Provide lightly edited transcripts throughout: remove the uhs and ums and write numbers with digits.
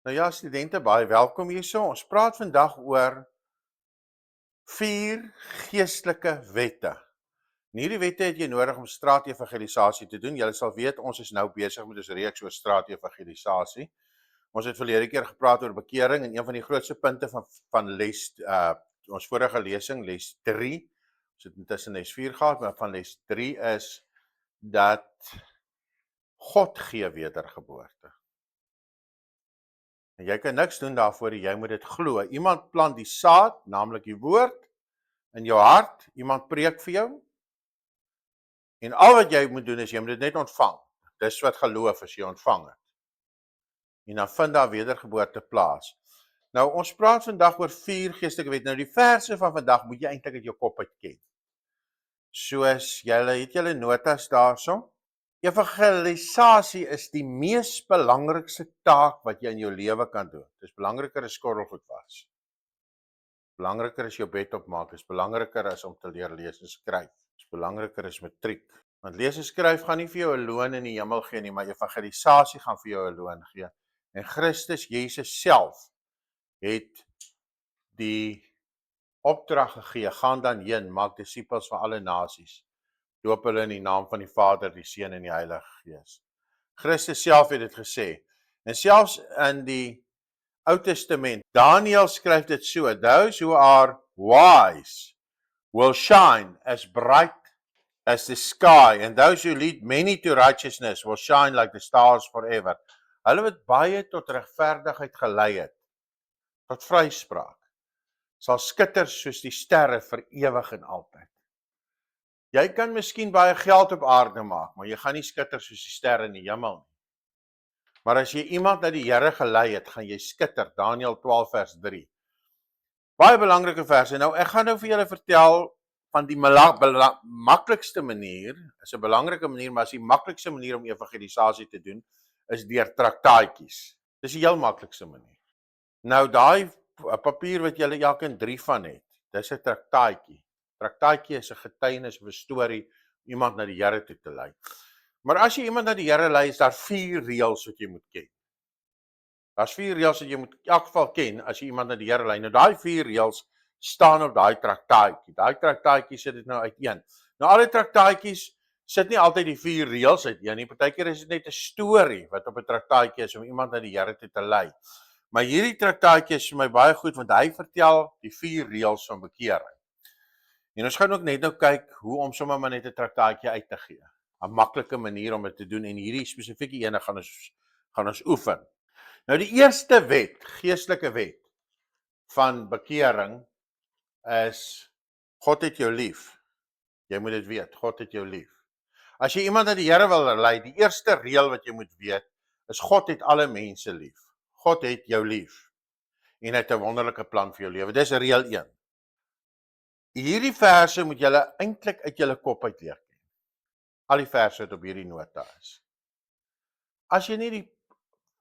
Nou ja, studente, baie welkom hierso. Ons praat vandag oor 4 geestelike wette. En hierdie wette het jy nodig om straatevangelisasie te doen. Julle sal weet, ons is nou besig met 'n reeks oor straatevangelisasie. Ons het verlede keer gepraat oor bekering en een van die grootste punte van les ons vorige lesing, les 3, ons het intussen les 4 gehad, maar van les 3 is dat God gee wedergeboorte. En jy kan niks doen daarvoor, jy moet dit glo. Iemand plant die saad, naamlik die woord, in jou hart, iemand preek vir jou, en al wat jy moet doen is, jy moet dit net ontvang. Dis wat geloof is, jy ontvang het. En dan vind daar wedergeboorte plaas. Nou, ons praat vandag oor 4 geestelike wette. Nou, die verse van vandag moet jy eintlik uit jou kop uit ken. Soos, het julle notas daarso? Evangelisasie is die mees belangrikste taak wat jy in jou lewe kan doen. Dit is belangriker as skottelgoed was. Belangriker is jou bed opmaak, is belangriker as om te leer lees en skryf. Is belangriker as matriek. Want lees en skryf gaan nie vir jou 'n loon in die hemel gee nie, maar evangelisasie gaan vir jou 'n loon gee. En Christus Jesus self het die opdrag gegee, gaan dan heen, maak disippels van alle nasies. Doop hulle in die naam van die Vader, die Seun en die Heilige Gees. Christus self het dit gesê. En selfs in die Ou Testament, Daniel skryf dit so: those who are wise will shine as bright as the sky, and those who lead many to righteousness will shine like the stars forever. Hulle wat baie tot regverdigheid gelei het, tot vryspraak, sal skitter soos die sterre vir ewig en altyd. Jy kan miskien baie geld op aarde maak, maar jy gaan nie skitter soos die sterre in die hemel nie. Maar as jy iemand na die Here gelei het, gaan jy skitter. Daniël 12 vers 3. Baie belangrike verse. Nou, ek gaan nou vir julle vertel van die maklikste manier, is 'n belangrike manier, maar is die maklikste manier om evangelisasie te doen, is deur traktaatjies. Dis die heel maklikste manier. Nou, daai papier wat julle elkeen 3 van het, dis 'n traktaatjie. Traktaatjie is 'n getuienis of 'n storie om iemand na die Here toe te lei. Maar as jy iemand na die Here lei, is daar 4 reëls wat jy moet ken. Daar's 4 reëls wat jy moet in elk geval ken as jy iemand na die Here lei. Nou daai 4 reëls staan op daai traktaatjie. Daai traktaatjie sit dit nou uiteen. Nou al die traktaatjies sit nie altyd die 4 reëls uiteen nie. Partykeer is dit net 'n storie wat op 'n traktaatjie is om iemand na die Here toe te lei. Maar hierdie traktaatjie is vir my baie goed want hy vertel die 4 reëls van bekering. En ons gaan ook net nou kyk hoe om sommer maar net 'n traktaatjie uit te gee. 'n Maklike manier om dit te doen en hierdie spesifieke ene gaan ons oefen. Nou die eerste wet, geestelike wet van bekering is God het jou lief. Jy moet dit weet, God het jou lief. As jy iemand na die Here wil lei, die eerste reël wat jy moet weet is God het alle mense lief. God het jou lief. En hy het 'n wonderlike plan vir jou lewe. Dis reël 1. Hierdie verse moet julle eintlik uit julle kop uit leer ken. Al die verse wat op hierdie nota is. As jy nie die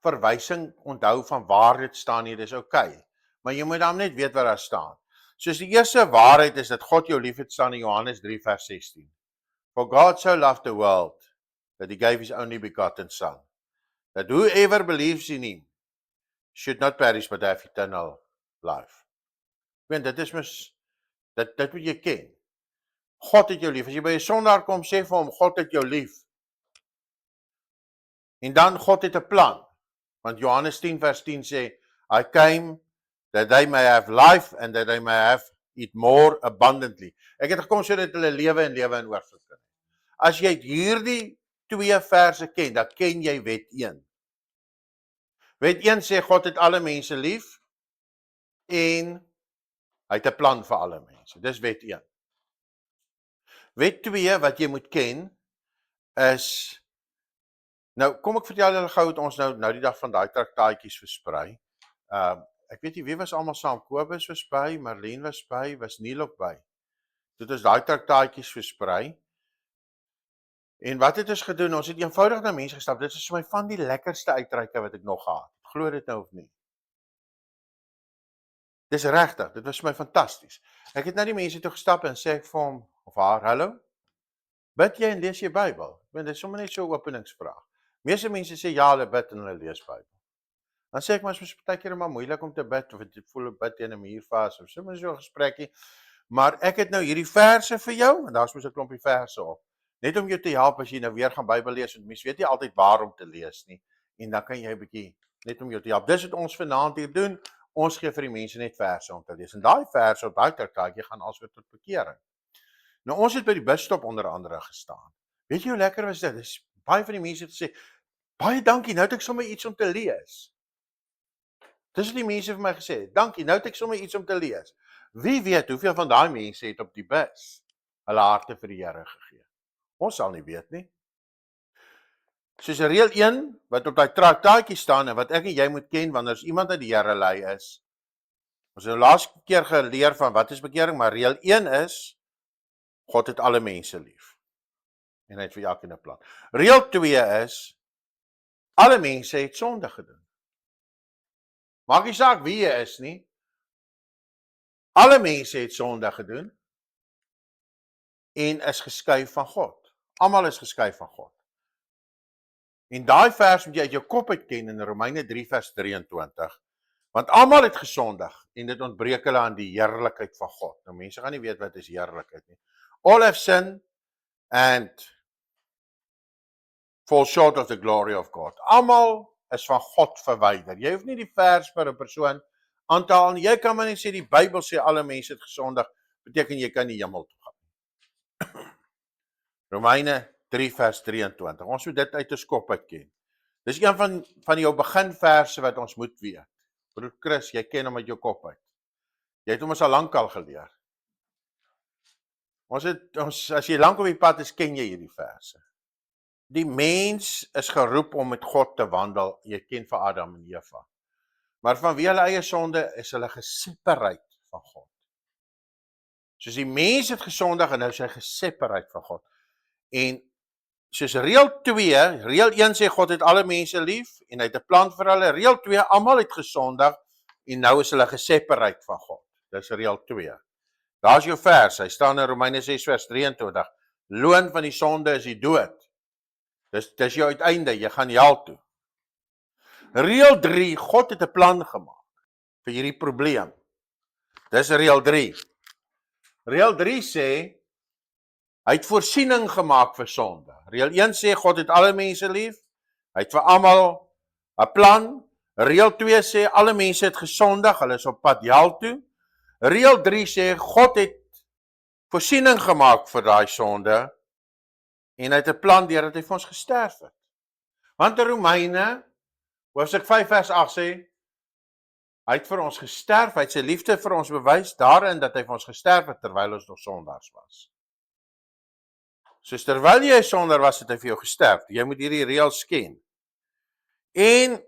verwysing onthou van waar dit staan nie, dis oukei. Maar jy moet dan net weet wat daar staan. Soos die eerste waarheid is dat God jou liefhet staan in Johannes 3 vers 16. For God so loved the world that he gave his only begotten son, that whoever believes in him should not perish but have eternal life. Dit is dit moet jy ken. God het jou lief. As jy by 'n sondaar kom, sê vir hom God het jou lief. En dan God het 'n plan. Want Johannes 10 vers 10 sê, I came that they may have life and that they may have it more abundantly. Ek het gekom sodat hulle lewe en lewe in oorvloed kan hê. As jy hierdie 2 verse ken, dan ken jy wet 1. Wet 1 sê God het alle mense lief en hy het 'n plan vir alle mense. Dis wet 1. Wet 2 wat jy moet ken is, nou kom ek vertel julle gou het ons nou die dag van daai traktaatjies versprei. Ek weet nie wie was almal saam. Kobus was by, Marlene was by, was Neil ook by. Toe het ons daai traktaatjies versprei. En wat het ons gedoen? Ons het eenvoudig na mense gestap. Dit is vir my van die lekkerste uitreike wat ek nog gehad het. Glo dit nou of nie? Dis regtig, dit was vir my fantasties. Ek het na die mense toe gestap en sê ek vir hom of haar, hallo, bid jy en lees jy Bybel? Dit is sommer net so 'n openingsvraag. Meeste mense sê ja, hulle bid en hulle lees Bybel. Dan sê ek maar soos partykeer maar moeilik om te bid of ek voel 'n bid teen 'n muur vas of so 'n gesprekkie. Maar ek het nou hierdie verse vir jou en daar's mos 'n klompie verse op. Net om jou te help as jy nou weer gaan Bybel lees, want mense weet nie altyd waar om te lees nie. En dan kan jy 'n bietjie net om jou te help. Dis wat ons vanaand hier doen. Ons gee vir die mense net verse om te lees. En daai verse op daai kaartjie gaan alsoos tot bekering. Nou ons het by die busstop onder andere gestaan. Weet jy hoe lekker was dit? Dis baie van die mense het gesê, "Baie dankie, nou het ek sommer iets om te lees." Dis wat die mense vir my gesê het. "Dankie, nou het ek sommer iets om te lees." Wie weet hoeveel van daai mense het op die bus hulle harte vir die Here gegee. Ons sal nie weet nie. Soos 'n reël 1 wat op daai traktaatjie staan en wat ek en jy moet ken wanneer as iemand uit die Here lei is. Ons het nou laas keer geleer van wat is bekering, maar reël 1 is God het alle mense lief. En hy het vir elkeen 'n plan. Reël 2 is alle mense het sonde gedoen. Maak nie saak wie jy is nie. Alle mense het sonde gedoen en is geskei van God. Almal is geskei van God. En daai vers moet jy uit jou kop uit ken in Romeine 3 vers 23. Want almal het gesondig en dit ontbreek hulle aan die heerlikheid van God. Nou mense gaan nie weet wat is heerlikheid nie. All have sinned and fall short of the glory of God. Almal is van God verwyder. Jy hoef nie die vers vir 'n persoon aan te haal nie. Jy kan maar net sê die Bybel sê alle mense het gesondig, beteken jy kan nie hemel toe gaan. Romeine 3 vers 23. Ons moet dit uit 'n skop uit ken. Dis een van jou beginverse wat ons moet weet. Broer Chris, jy ken hom uit jou kop uit. Jy het hom al lankal geleer. As jy lank op die pad is, ken jy hierdie verse. Die mens is geroep om met God te wandel. Jy ken vir Adam en Eva. Maar vanweë hulle eie sonde is hulle gesepareerd van God. Soos die mens het gesondig en nou is hy gesepareerd van God. En soos reël 2, reël 1 sê God het alle mense lief en hy het 'n plan vir hulle. Reël 2, almal het gesondig en nou is hulle gesepareerd van God. Dis reël 2. Daar's jou vers. Hy staan in Romeine 6 vers 23. Loon van die sonde is die dood. Dis jou uiteinde, jy gaan hel toe. Reël 3, God het 'n plan gemaak vir hierdie probleem. Dis reël 3. Reël 3 sê hy het voorsiening gemaak vir sonde. Reël 1 sê God het alle mense lief. Hy het vir almal 'n plan. Reël 2 sê alle mense het gesondig, hulle is op pad hel toe. Reël 3 sê God het voorsiening gemaak vir daai sonde en hy het 'n plan deurdat hy vir ons gesterf het. Want in Romeine hoofstuk 5 vers 8 sê hy het vir ons gesterf, hy het sy liefde vir ons bewys daarin dat hy vir ons gesterf het terwyl ons nog sondaars was. Soos terwyl jy 'n sondaar was, het hy vir jou gesterf. Jy moet hierdie reëls ken. En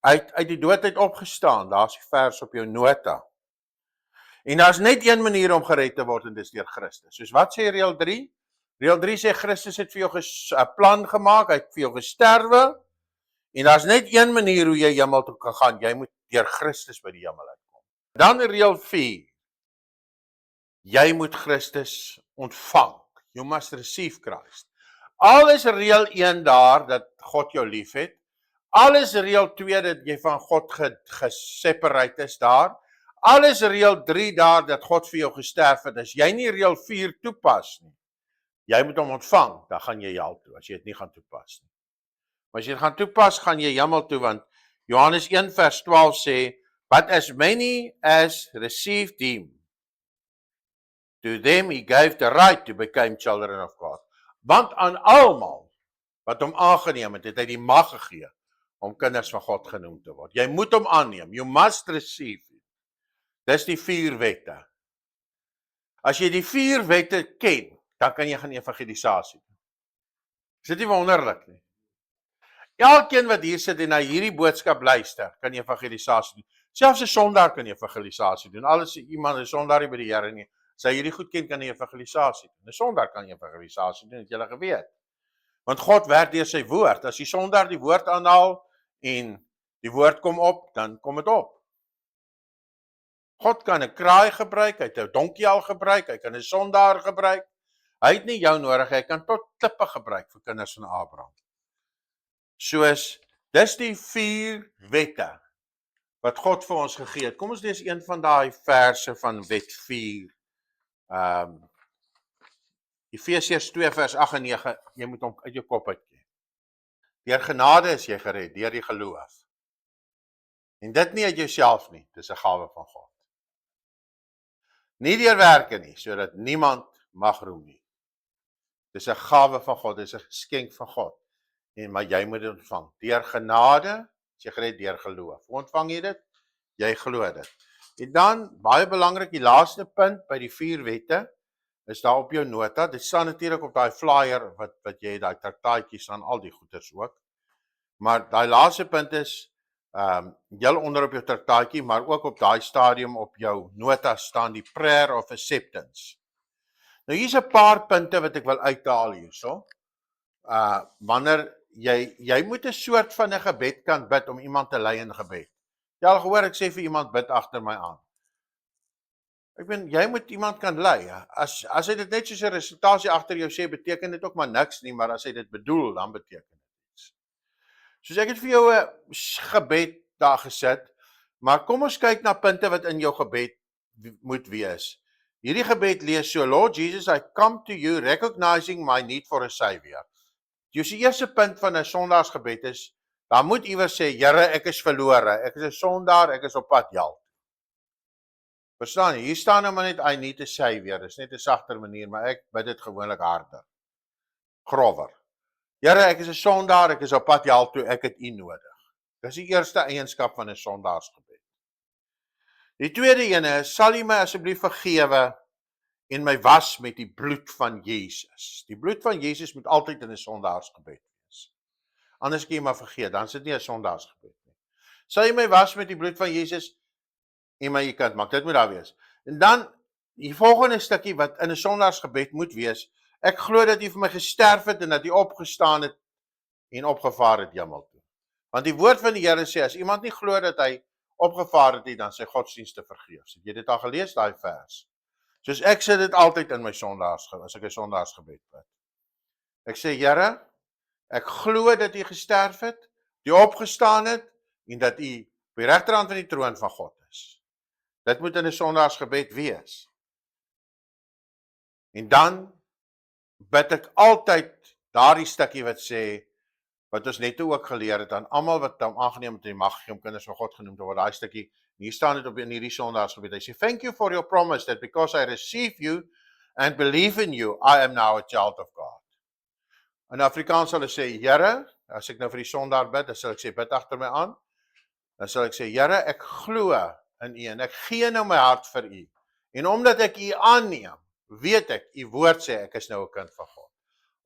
hy het uit die dood uit opgestaan. Daar's die vers op jou nota. En daar's net een manier om gered te word en dis deur Christus. Soos wat sê reël 3? Reël 3 sê Christus het vir jou 'n plan gemaak, hy het vir jou gesterwe. En daar's net een manier hoe jy hemel toe kan gaan. Jy moet deur Christus by die hemel uitkom. Dan in reël 4. Jy moet Christus ontvang. You must receive Christ. Al is reël 1 daar dat God jou liefhet. Al is reël 2 dat jy van God gesepareerd is daar. Al is reël 3 daar dat God vir jou gesterf het. As jy nie reël 4 toepas nie, jy moet hom ontvang, dan gaan jy hel toe as jy dit nie gaan toepas nie. Maar as jy dit gaan toepas, gaan jy hemel toe want Johannes 1 vers 12 sê, but as many as received him, to them he gave the right to become children of God. Want aan almal wat hom aangeneem het, het hy die mag gegee om kinders van God genoem te word. Jy moet hom aanneem. You must receive him. Dis die 4 wette. As jy die 4 wette ken, dan kan jy gaan evangelisasie doen. Is dit nie wonderlik nie? Elkeen wat hier sit en na hierdie boodskap luister, kan evangelisasie doen. Selfs 'n sondaar kan evangelisasie doen. Al is iemand 'n sondaar by die Here nie, as hy hierdie goed ken, kan hy evangelisasie doen. 'n Sondaar kan evangelisasie doen, het julle geweet. Want God werk deur sy woord. As die sondaar die woord aanhaal en die woord kom op, dan kom dit op. God kan 'n kraai gebruik, hy het 'n donkiel gebruik, hy kan 'n sondaar gebruik. Hy het nie jou nodig, hy kan tot klippe gebruik vir kinders van Abraham. Soos, dis die 4 wette wat God vir ons gegee het. Kom ons lees een van daai verse van Wet 4. Efesiërs 2 vers 8 en 9, jy moet hom uit jou kop uitken. Deur genade is jy gered, deur die geloof. En dit nie uit jouself nie, dis 'n gawe van God. Nie deur werke nie, sodat niemand mag roem nie. Dis 'n gawe van God, dis 'n geskenk van God. Maar jy moet dit ontvang. Deur genade is jy gered deur geloof. Hoe ontvang jy dit? Jy glo dit. En dan, baie belangrik, die laaste punt by die 4 wette, is daar op jou nota. Dit staan natuurlik op daai flyer wat jy, daai traktaatjies staan, al die goeders ook. Maar daai laaste punt is, heel onder op jou traktaatjie, maar ook op daai stadium op jou nota staan die prayer of acceptance. Nou hier's 'n paar punte wat ek wil uithaal hierso. Wanneer jy moet 'n soort van 'n gebed kan bid om iemand te lei in gebed. Jy al gehoor ek sê vir iemand bid agter my aan. Ek bedoel jy moet iemand kan lei. As hy dit net soos 'n resitasie agter jou sê, beteken dit ook maar niks nie, maar as hy dit bedoel, dan beteken dit iets. Soos ek het vir jou 'n gebed daar gesit, maar kom ons kyk na punte wat in jou gebed moet wees. Hierdie gebed lees so: Lord Jesus, I come to you recognizing my need for a savior. Die eerste punt van 'n sondaarsgebed is, daar moet iewers sê, Here, ek is verlore, ek is 'n sondaar, ek is op pad hel. Verstaan jy? Hier staan nou maar net I need a savior. Dis net 'n sagter manier, maar ek bid dit gewoonlik harder. Grower. Here, ek is 'n sondaar, ek is op pad hel toe, ek het U nodig. Dis die eerste eienskap van 'n sondaarsgebed. Die tweede ene is, sal U my asseblief vergewe en my was met die bloed van Jesus. Die bloed van Jesus moet altyd in 'n sondaarsgebed wees. Anders kan jy maar vergeet, dan is dit nie 'n sondaarsgebed nie. Sal jy my was met die bloed van Jesus en my kant maak, dit moet daar wees. En dan, die volgende stukkie wat in 'n sondaarsgebed moet wees, ek glo dat U vir my gesterf het en dat U opgestaan het en opgevaar het hemel toe. Want die woord van die Here sê, as iemand nie glo dat hy opgevaar het nie, dan sy godsdienste vergeefs. Het jy dit al gelees, daai vers? Soos ek sê dit altyd in my sondaarsgebed, as ek 'n sondaarsgebed bid. Ek sê, Here, ek glo dat U gesterf het, U opgestaan het en dat U op die regterhand van die troon van God is. Dit moet in 'n sondaarsgebed wees. En dan bid ek altyd daardie stukkie wat sê, wat ons net ook geleer het aan almal wat hom aangeneem het en die mag gegee om kinders van God genoem te word, daai stukkie. Hier staan dit op in hierdie sondaarsgebed. Hy sê, thank you for your promise that because I receive you and believe in you, I am now a child of God. In Afrikaans sal hy sê, Here, as ek nou vir die sondaar bid, dan sal ek sê, bid agter my aan. Dan sal ek sê, Here, ek glo in U en ek gee nou my hart vir U. En omdat ek U aanneem, weet ek, U woord sê ek is nou 'n kind van God.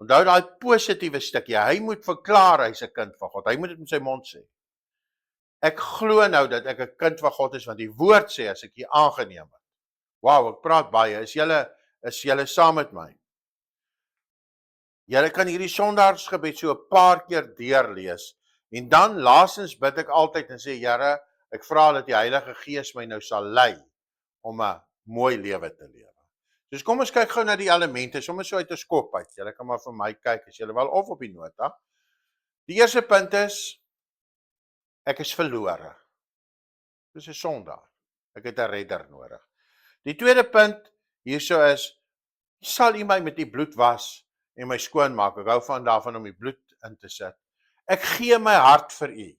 Onthou daai positiewe stukkie, hy moet verklaar hy's 'n kind van God. Hy moet dit met sy mond sê. Ek glo nou dat ek 'n kind van God is, want die woord sê as ek U aangeneem het. Wow, ek praat baie. Is julle saam met my? Julle kan hierdie sondaarsgebed so 'n paar keer deurlees. En dan laastens bid ek altyd en sê, Here, ek vra dat die Heilige Gees my nou sal lei om 'n mooi lewe te lewe. Dus kom ons kyk gou na die elemente, sommer so uit 'n skop uit. Julle kan maar vir my kyk as julle wil of op die nota. Die eerste punt is, ek is verlore. Dis 'n sondaar. Ek het 'n redder nodig. Die tweede punt hierso is, sal U my met die bloed was en my skoon maak. Ek hou van daarvan om die bloed in te sit. Ek gee my hart vir U.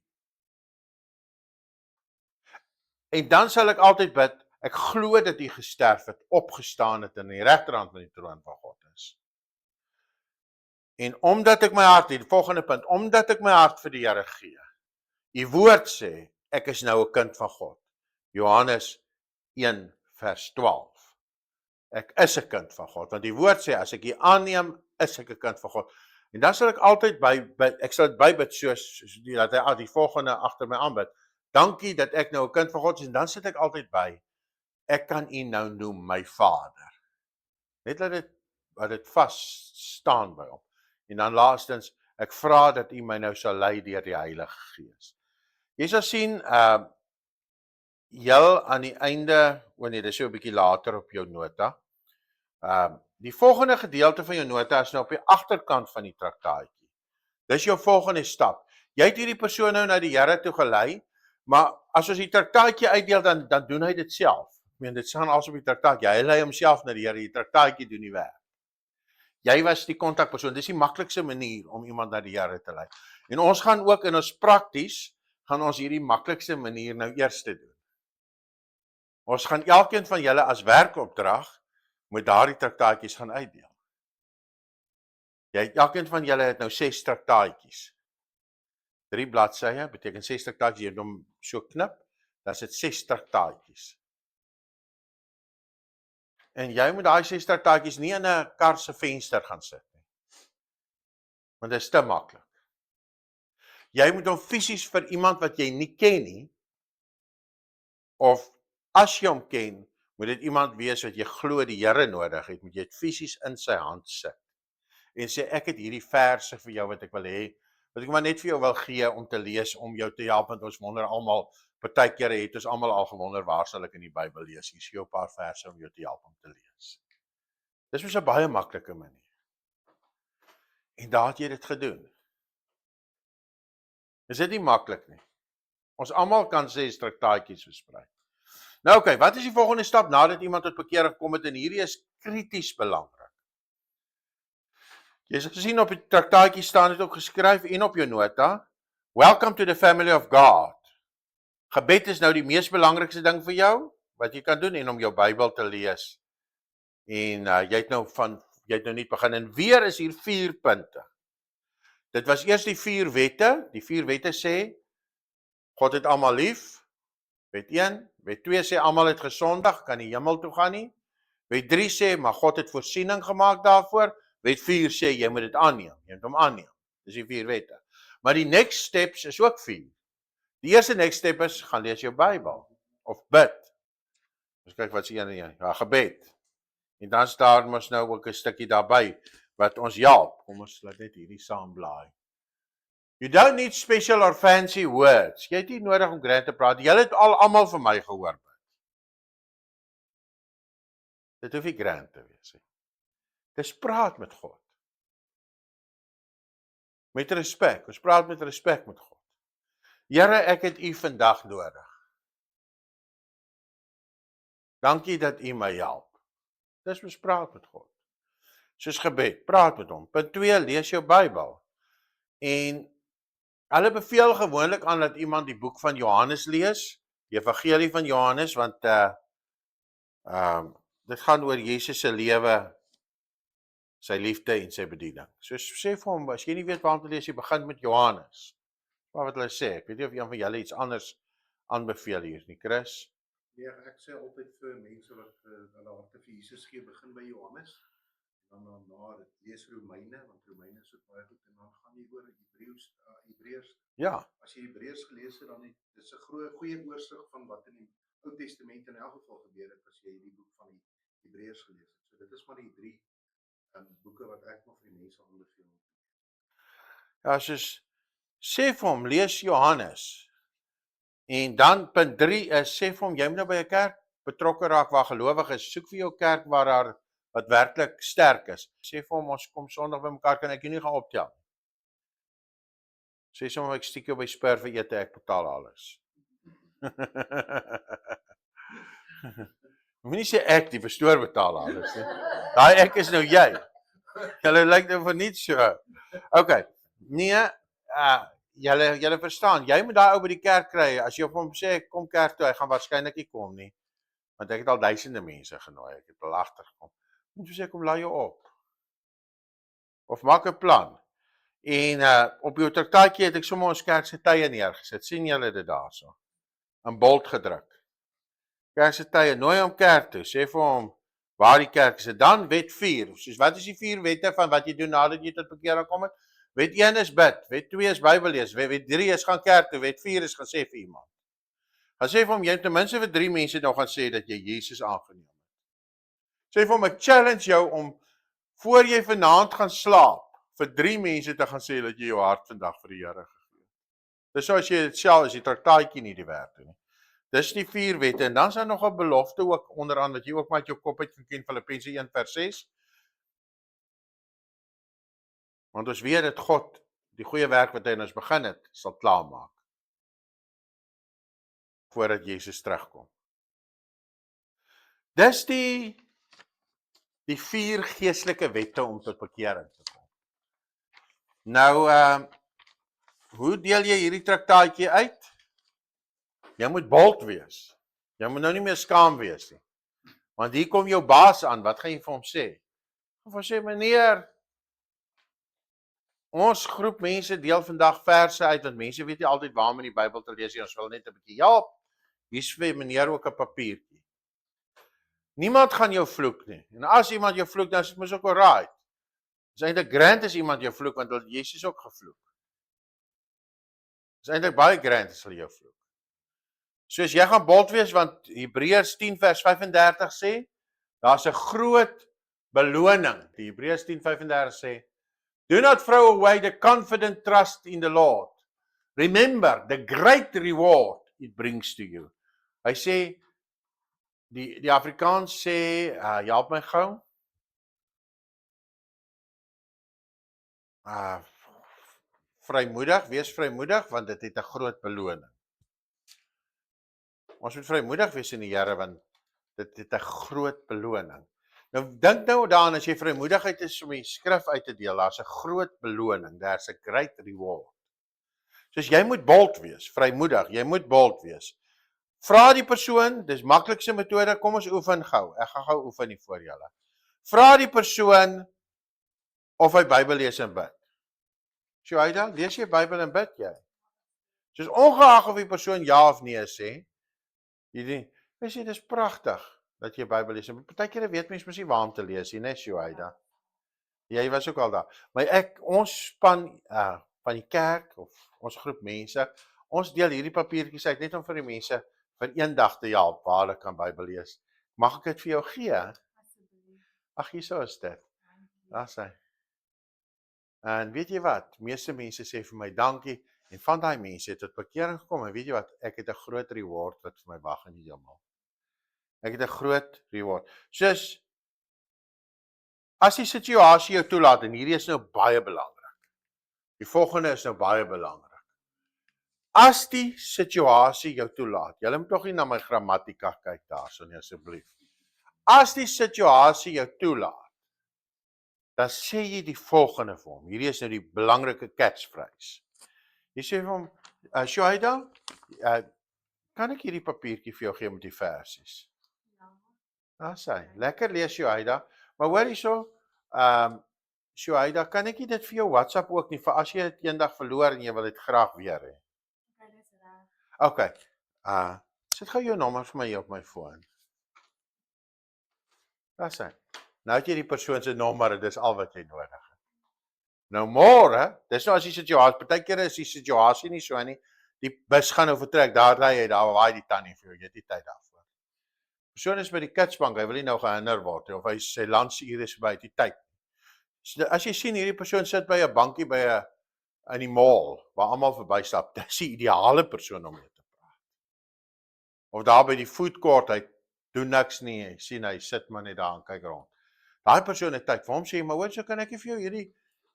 En dan sal ek altyd bid, ek glo dat U gesterf het, opgestaan het en in die regterhand van die troon van God is. En omdat ek my hart, die volgende punt, omdat ek my hart vir die Here gee. U woord sê, ek is nou 'n kind van God. Johannes 1 vers 12. Ek is 'n kind van God, want die woord sê, as ek U aanneem, is ek 'n kind van God. En dan sal ek altyd ek sal dit bybid soos dat hy die volgende agter my aanbid. Dankie dat ek nou 'n kind van God is, en dan sit ek altyd by, ek kan U nou noem my Vader. Net dat dit vas staan by hom. En dan laastens, ek vra dat U my nou sal lei deur die Heilige Gees. Jy sal sien, heel aan die einde, dis so 'n bietjie later op jou nota. Die volgende gedeelte van jou nota is nou op die agterkant van die traktaatjie. Dis jou volgende stap. Jy het hierdie persoon nou na die Here toe gelei, Maar as ons die traktaatjie uitdeel, dan doen hy dit self. Ek meen, dit staan als op die traktaatjie. Hy lei homself na die Here, die traktaatjie doen die werk. Jy was die kontakpersoon. Dis die maklikste manier om iemand na die Here te lei. En ons gaan ook in ons prakties, gaan ons hierdie maklikste manier nou eers doen. Ons gaan elkeen van julle as werkopdrag met daardie traktaatjies gaan uitdeel. Elkeen van julle het nou 6 traktaatjies. 3 bladsye, beteken 6 traktaatjies, jy het hom so knip, dan is dit 6 traktaatjies. En jy moet daai 6 traktaatjies nie in 'n kar se venster gaan sit nie. Want dit is te maklik. Jy moet hom fisies vir iemand wat jy nie ken nie, of as jy hom ken, moet dit iemand wees wat jy glo die Here nodig het, moet jy dit fisies in sy hand sit. En sê, ek het hierdie verse vir jou wat ek wil hê, wat ek maar net vir jou wil gee om te lees, om jou te help, want ons wonder almal, partykeer het ons almal al gewonder, waar sal ek in die Bybel lees? Hier is jou 'n paar verse om jou te help om te lees. Dis mos 'n baie maklike manier. En daar het jy dit gedoen. Is dit nie maklik nie? Ons almal kan 6 traktaatjies versprei. Nou oké, wat is die volgende stap nadat iemand tot bekering gekom het? En hierdie is krities belangrik. Jy het gesien op die traktaatjie staan dit ook geskryf en op jou nota. Welcome to the family of God. Gebed is nou die mees belangrikste ding vir jou, wat jy kan doen, en om jou Bybel te lees. En jy het nou nie begin, en weer is hier 4 punte. Dit was eers die 4 wette. Die 4 wette sê, God het almal lief. Wet 1. Wet 2 sê, almal het gesondig, kan nie hemel toe gaan nie. Wet 3 sê, maar God het voorsiening gemaak daarvoor. Wet 4 sê, jy moet dit aanneem. Jy moet hom aanneem. Dis die 4 wette. Maar die next steps is ook 4. Die eerste next step is, gaan lees jou Bybel. Of bid. Dus kyk wat sê een, ja, gebed. En dan staan ons nou ook 'n stukkie daarby, wat ons help. Kom ons laat net hierdie saam blaai. You don't need special or fancy words. Jy het nie nodig om grand te praat. Julle het almal vir my gehoor. Dit hoef nie grand te wees nie. Dis praat met God. Met respek. Ons praat met respek met God. Here, ek het U vandag nodig. Dankie dat U my help. Dis ons praat met God. Soos gebed, praat met hom. Punt 2, lees jou Bybel. En hulle beveel gewoonlik aan dat iemand die boek van Johannes lees, die evangelie van Johannes, want dit gaan oor Jesus se lewe, sy liefde en sy bediening. So sê vir hom, as jy nie weet waarom te lees, jy begin met Johannes. Maar wat hulle sê, ek weet nie of een van julle iets anders aanbeveel hier nie, Chris? Nee, ek sê altyd vir mense wat hulle harte vir Jesus gee, begin by Johannes. Dan daarna lees Romeine, want Romeine is ook baie goed, en dan gaan jy oor Hebreërs. Ja. As jy Hebreërs gelees het, dan is 'n goeie oorsig van wat in die Ou Testament in elk geval gebeur het, as jy die boek van die Hebreërs gelees het. So dit is maar die 3 boeke wat ek nog vir die mense aanbeveel. Ja, soos sê vir hom, lees Johannes. En dan punt 3 is, sê vir hom, jy moet nou by 'n kerk betrokke raak waar gelowig is. Soek vir jou kerk waar daar wat werklik sterk is. Sê vir hom, ons kom Sondag by mekaar, kan ek jou nie gaan optel. Sê sommer, ek stiek jou by Spur vir ete, ek betaal alles. Moenie sê ek, die pastoor betaal alles. Daai ek is nou jy. Julle lyk nou vir niets so. Okay, nee, julle verstaan, jy moet daai ou by die kerk kry. As jy op hom sê, kom kerk toe, hy gaan waarskynlik nie kom nie. Want ek het al duisende mense genooi, ek het al agtergekom. Moet jy sê, kom laai jou op. Of maak 'n plan. En op jou traktaatjie het ek sommer ons kerk se tye neergesit. Sien julle dit daarso? In bold gedruk. Kerk se tye, nooi hom kerk toe, sê vir hom waar die kerk is. Dan wet 4. Soos wat is die 4 wette van wat jy doen nadat jy tot bekering kom het? Wet 1 is bid, wet 2 is Bybel lees, wet 3 is gaan kerk toe, wet 4 is gaan sê vir iemand. Gaan sê vir hom, jy het ten minste vir 3 mense nou gaan sê dat jy Jesus aangeneem het. Sê vir hom, ek challenge jou om voor jy vanaand gaan slaap, vir 3 mense te gaan sê dat jy jou hart vandag vir die Here gegee het. Dis so as jy dit self, as die traktaatjie nie die werk doen nie. Dis die 4 wette, en dan is daar nog 'n belofte ook onderaan, wat jy ook met jou kop uit kan ken, Filippense 1 vers 6. Want ons weet dat God die goeie werk wat hy in ons begin het, sal klaarmaak. voordat Jesus terugkom. Dis die 4 geestelike wette om tot bekering te kom. Nou, hoe deel jy hierdie traktaatjie uit? Jy moet bold wees. Jy moet nou nie meer skaam wees nie. Want hier kom jou baas aan, wat gaan jy vir hom sê? Of hy sê, meneer, ons groep mense deel vandag verse uit, want mense weet nie altyd waar om in die Bybel te lees nie, ons wil net 'n bietjie help. Hier's vir meneer ook 'n papiertjie. Niemand gaan jou vloek nie. En as iemand jou vloek, dan is dit mos ook alright. Dis eintlik grand as iemand jou vloek, want hulle Jesus ook gevloek. Dis eintlik baie grand as hulle jou vloek. Soos jy gaan bold wees, want Hebreërs 10 vers 35 sê, daar's 'n groot beloning. Die Hebreërs 10:35 sê, do not throw away the confident trust in the Lord. Remember the great reward it brings to you. Hy sê, die Afrikaans sê, help my gou. Vrymoedig, wees vrymoedig, want dit het 'n groot beloning. Ons moet vrymoedig wees in die Here, want dit het 'n groot beloning. Nou dink nou daaraan, as jy vrymoedigheid is om die skrif uit te deel, daar's 'n groot beloning, there's a great reward. Soos jy moet bold wees, vrymoedig, jy moet bold wees. Vra die persoon, dis maklikste metode, kom ons oefen gou. Ek gaan gou oefen hier voor julle. Vra die persoon of hy Bybel lees en bid. Sjoeida, lees jy Bybel en bid jy? Soos ongeag of die persoon ja of nee sê, jy sê dis pragtig dat jy Bybel lees. Partykeer weet mens mos nie waar om te lees nie, né, Sjoeida? Jy was ook al daar. Maar ons span van die kerk of ons groep mense, ons deel hierdie papiertjies uit net om vir die mense vir een dag te help waar hulle kan Bybel lees. Mag ek dit vir jou gee? Ag, hierso is dit. Daar sê. En weet jy wat? Meeste mense sê vir my dankie en van daai mense het tot bekering gekom en weet jy wat? Ek het 'n groot reward wat vir my wag in die hemel. Ek het 'n groot reward. Soos as die situasie jou toelaat en hierdie is nou baie belangrik. Die volgende is nou baie belangrik. As die situasie jou toelaat, julle moet tog nie na my grammatika kyk daarso nie asseblief. As die situasie jou toelaat, dan sê jy die volgende vir hom. Hierdie is nou die belangrike catchphrase. Jy sê vir hom, Sjoeida, kan ek hierdie papiertjie vir jou gee met die versies? Ja. Daar sê, lekker lees Sjoeida, maar hoor hierso, Sjoeida, kan ek nie dit vir jou WhatsApp ook nie, vir as jy dit eendag verloor en jy wil dit graag weer hê? Okay, sit gou jou nommer vir my hier op my foon. Daar sê, nou het jy die persoon se nommer en dis al wat jy nodig het. Nou môre, dis nou as die situasie, partykeer is die situasie nie so nie, die bus gaan nou vertrek, daar ry hy, daar waai die tannie vir jou, jy het nie tyd daarvoor. Persoon is by die kitsbank, hy wil nie nou gehinder word, of hy sy lunchure is by die tyd. So, as jy sien, hierdie persoon sit by 'n bankie in die mall, waar almal verbystap, dis die ideale persoon om mee te praat. Of daar by die food court, hy doen niks nie, hy sien, hy sit maar net daar en kyk rond. Daai persoon het tyd, vir hom sê jy, maar hoor, so kan ek nie vir jou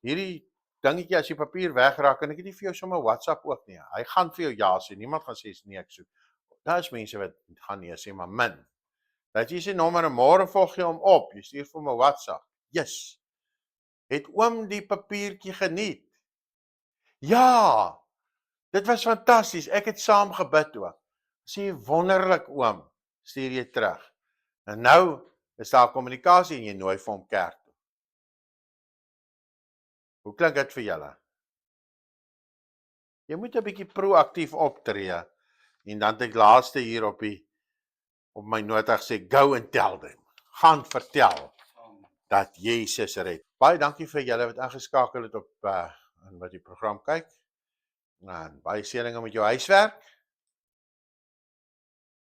hierdie dingetjie as die papier wegraak, kan ek nie vir jou sommer WhatsApp ook nie. Hy gaan vir jou ja sê, niemand gaan sê nee, ek soek. Daar is mense wat gaan nee sê, maar min. Dat jy sy nommer en môre volg jy hom op, jy stuur vir my WhatsApp. Yes. Het oom die papiertjie geniet? Ja, dit was fantasties, ek het saam gebid ook. Sê wonderlik oom, stuur jy terug. En nou is daar kommunikasie en jy nooi vir hom kerk toe. Hoe klink dit vir julle? Jy moet 'n bietjie proaktief optree en dan het ek laaste hier op my nota gesê, go and tell them. Gaan vertel dat Jesus red. Baie dankie vir julle wat ingeskakel het op en wat die program kyk. En baie seëninge met jou huiswerk.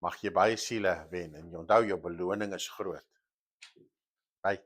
Mag jy baie siele wen en onthou jou beloning is groot. Bye.